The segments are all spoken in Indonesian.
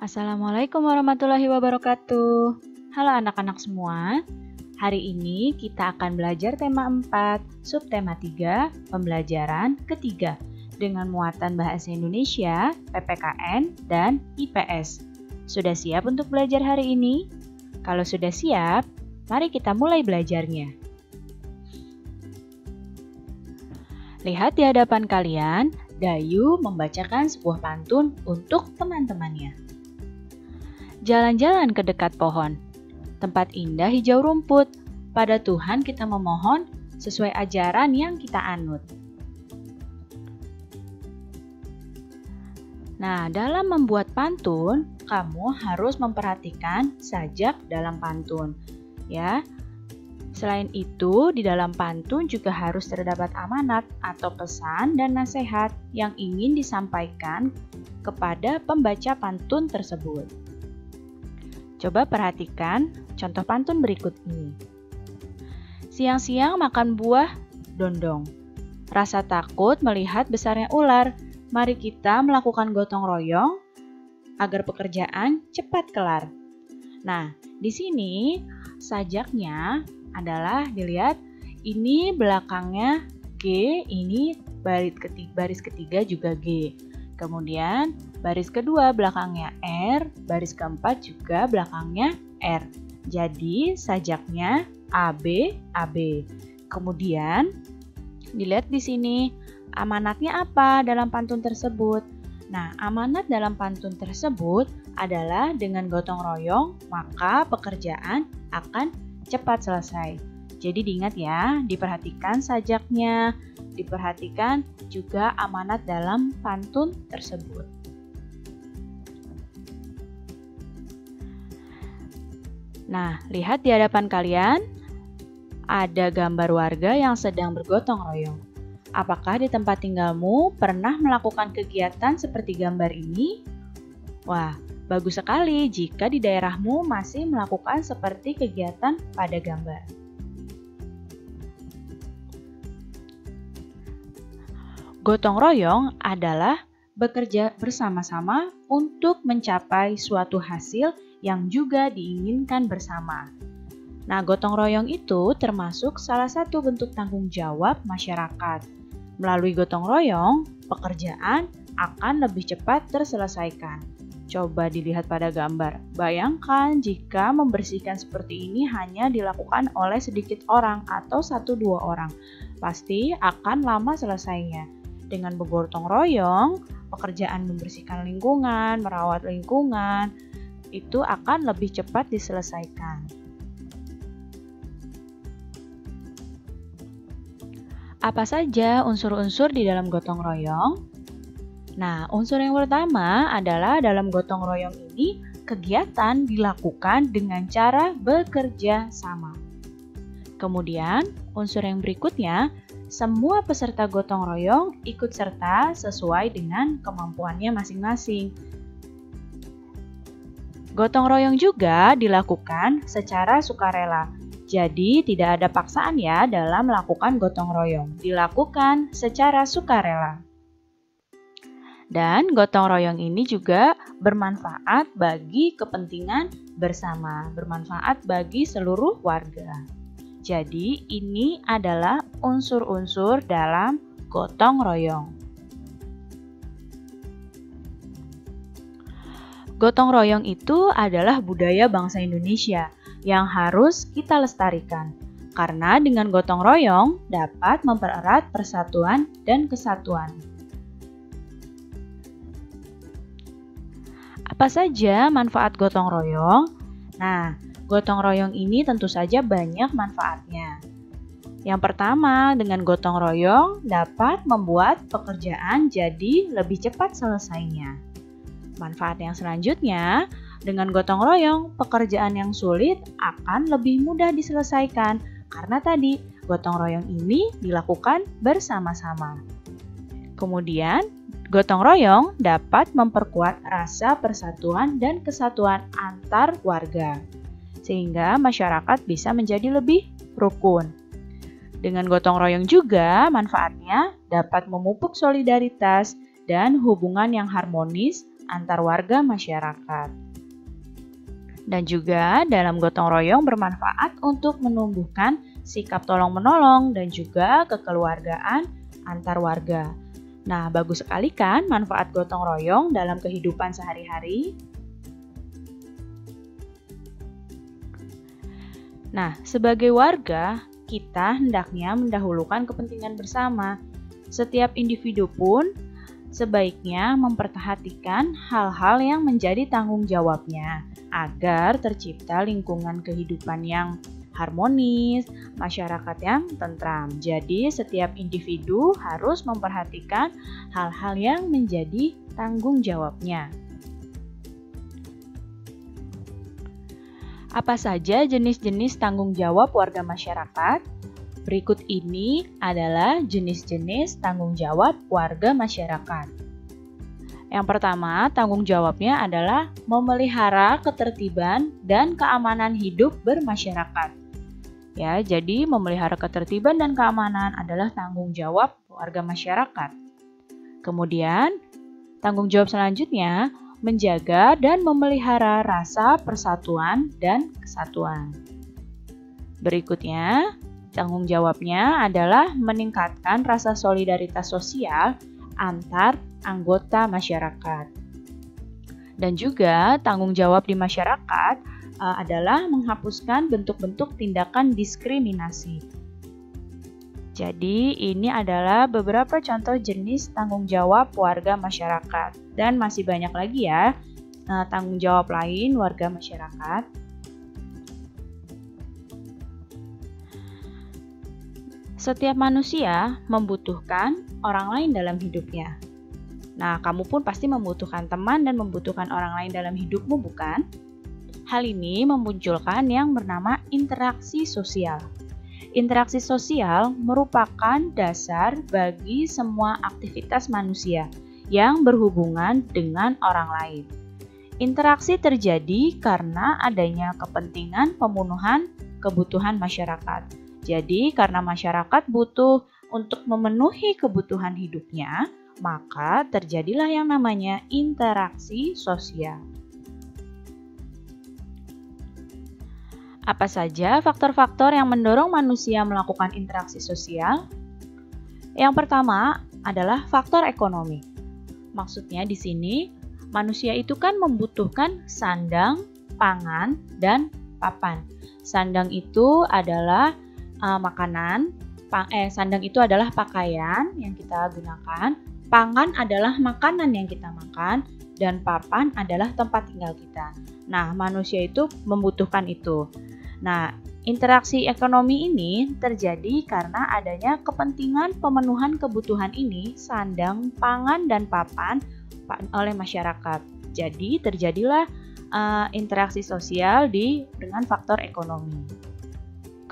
Assalamualaikum warahmatullahi wabarakatuh. Halo anak-anak semua. Hari ini kita akan belajar tema 4, subtema 3, pembelajaran ketiga dengan muatan bahasa Indonesia, PPKN, dan IPS. Sudah siap untuk belajar hari ini? Kalau sudah siap, mari kita mulai belajarnya. Lihat di hadapan kalian, Dayu membacakan sebuah pantun untuk teman-temannya. Jalan-jalan ke dekat pohon, tempat indah hijau rumput, pada Tuhan kita memohon sesuai ajaran yang kita anut. Nah, dalam membuat pantun, kamu harus memperhatikan sajak dalam pantun, ya. Selain itu, di dalam pantun juga harus terdapat amanat atau pesan dan nasihat yang ingin disampaikan kepada pembaca pantun tersebut. Coba perhatikan contoh pantun berikut ini. Siang-siang makan buah dondong. Rasa takut melihat besarnya ular. Mari kita melakukan gotong royong agar pekerjaan cepat kelar. Nah, di sini sajaknya adalah dilihat ini belakangnya G, ini baris ketiga juga G. Kemudian baris kedua belakangnya R, baris keempat juga belakangnya R. Jadi sajaknya AB, AB. Kemudian dilihat di sini amanatnya apa dalam pantun tersebut. Nah, amanat dalam pantun tersebut adalah dengan gotong royong, maka pekerjaan akan cepat selesai. Jadi diingat ya, diperhatikan sajaknya, diperhatikan juga amanat dalam pantun tersebut. Nah, lihat di hadapan kalian, ada gambar warga yang sedang bergotong royong. Apakah di tempat tinggalmu pernah melakukan kegiatan seperti gambar ini? Wah, bagus sekali jika di daerahmu masih melakukan seperti kegiatan pada gambar. Gotong royong adalah bekerja bersama-sama untuk mencapai suatu hasil yang juga diinginkan bersama. Nah, gotong royong itu termasuk salah satu bentuk tanggung jawab masyarakat. Melalui gotong royong, pekerjaan akan lebih cepat terselesaikan. Coba dilihat pada gambar. Bayangkan jika membersihkan seperti ini hanya dilakukan oleh sedikit orang atau 1-2 orang. Pasti akan lama selesainya. Dengan bergotong royong, pekerjaan membersihkan lingkungan, merawat lingkungan, itu akan lebih cepat diselesaikan. Apa saja unsur-unsur di dalam gotong royong? Nah, unsur yang pertama adalah dalam gotong royong ini kegiatan dilakukan dengan cara bekerja sama. Kemudian, unsur yang berikutnya, semua peserta gotong royong ikut serta sesuai dengan kemampuannya masing-masing. Gotong royong juga dilakukan secara sukarela. Jadi, tidak ada paksaan ya dalam melakukan gotong royong. Dilakukan secara sukarela. Dan gotong royong ini juga bermanfaat bagi kepentingan bersama, bermanfaat bagi seluruh warga. Jadi, ini adalah unsur-unsur dalam gotong royong. Gotong royong itu adalah budaya bangsa Indonesia yang harus kita lestarikan. Karena dengan gotong royong dapat mempererat persatuan dan kesatuan. Apa saja manfaat gotong royong? Nah, gotong royong ini tentu saja banyak manfaatnya. Yang pertama, dengan gotong royong dapat membuat pekerjaan jadi lebih cepat selesainya. Manfaat yang selanjutnya, dengan gotong royong, pekerjaan yang sulit akan lebih mudah diselesaikan karena tadi gotong royong ini dilakukan bersama-sama. Kemudian, gotong royong dapat memperkuat rasa persatuan dan kesatuan antar warga, sehingga masyarakat bisa menjadi lebih rukun. Dengan gotong royong juga manfaatnya dapat memupuk solidaritas dan hubungan yang harmonis antar warga masyarakat. Dan juga dalam gotong royong bermanfaat untuk menumbuhkan sikap tolong-menolong dan juga kekeluargaan antar warga. Nah, bagus sekali kan manfaat gotong royong dalam kehidupan sehari-hari? Nah, sebagai warga, kita hendaknya mendahulukan kepentingan bersama. Setiap individu pun sebaiknya memperhatikan hal-hal yang menjadi tanggung jawabnya agar tercipta lingkungan kehidupan yang harmonis, masyarakat yang tentram. Jadi, setiap individu harus memperhatikan hal-hal yang menjadi tanggung jawabnya. Apa saja jenis-jenis tanggung jawab warga masyarakat? Berikut ini adalah jenis-jenis tanggung jawab warga masyarakat. Yang pertama, tanggung jawabnya adalah memelihara ketertiban dan keamanan hidup bermasyarakat. Ya, jadi memelihara ketertiban dan keamanan adalah tanggung jawab warga masyarakat. Kemudian, tanggung jawab selanjutnya menjaga dan memelihara rasa persatuan dan kesatuan. Berikutnya, tanggung jawabnya adalah meningkatkan rasa solidaritas sosial antar anggota masyarakat. Dan juga tanggung jawab di masyarakat adalah menghapuskan bentuk-bentuk tindakan diskriminasi. Jadi ini adalah beberapa contoh jenis tanggung jawab warga masyarakat. Dan masih banyak lagi ya tanggung jawab lain warga masyarakat. Setiap manusia membutuhkan orang lain dalam hidupnya. Nah, kamu pun pasti membutuhkan teman dan membutuhkan orang lain dalam hidupmu, bukan? Hal ini memunculkan yang bernama interaksi sosial. Interaksi sosial merupakan dasar bagi semua aktivitas manusia yang berhubungan dengan orang lain. Interaksi terjadi karena adanya kepentingan pemenuhan kebutuhan masyarakat. Jadi, karena masyarakat butuh untuk memenuhi kebutuhan hidupnya, maka terjadilah yang namanya interaksi sosial. Apa saja faktor-faktor yang mendorong manusia melakukan interaksi sosial? Yang pertama adalah faktor ekonomi. Maksudnya di sini, manusia itu kan membutuhkan sandang, pangan, dan papan. Sandang itu adalah makanan, sandang itu adalah pakaian yang kita gunakan, pangan adalah makanan yang kita makan, dan papan adalah tempat tinggal kita. Nah, manusia itu membutuhkan itu. Nah, interaksi ekonomi ini terjadi karena adanya kepentingan pemenuhan kebutuhan ini, sandang, pangan, dan papan oleh masyarakat. Jadi, terjadilah interaksi sosial dengan faktor ekonomi.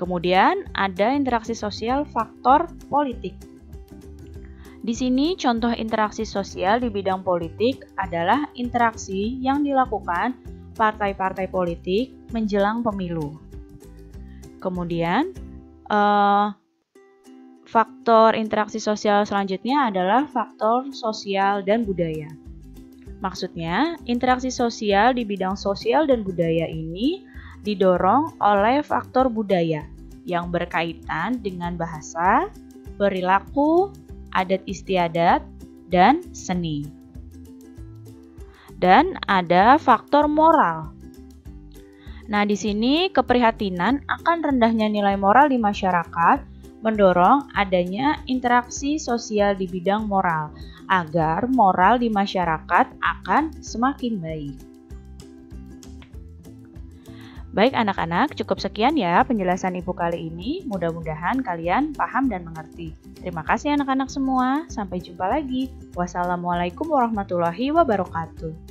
Kemudian ada interaksi sosial faktor politik. Di sini contoh interaksi sosial di bidang politik adalah interaksi yang dilakukan partai-partai politik menjelang pemilu. Kemudian faktor interaksi sosial selanjutnya adalah faktor sosial dan budaya. Maksudnya, interaksi sosial di bidang sosial dan budaya ini didorong oleh faktor budaya yang berkaitan dengan bahasa, perilaku, adat istiadat, dan seni. Dan ada faktor moral. Nah, di sini keprihatinan akan rendahnya nilai moral di masyarakat mendorong adanya interaksi sosial di bidang moral agar moral di masyarakat akan semakin baik. Baik anak-anak, cukup sekian ya penjelasan Ibu kali ini. Mudah-mudahan kalian paham dan mengerti. Terima kasih anak-anak semua. Sampai jumpa lagi. Wassalamualaikum warahmatullahi wabarakatuh.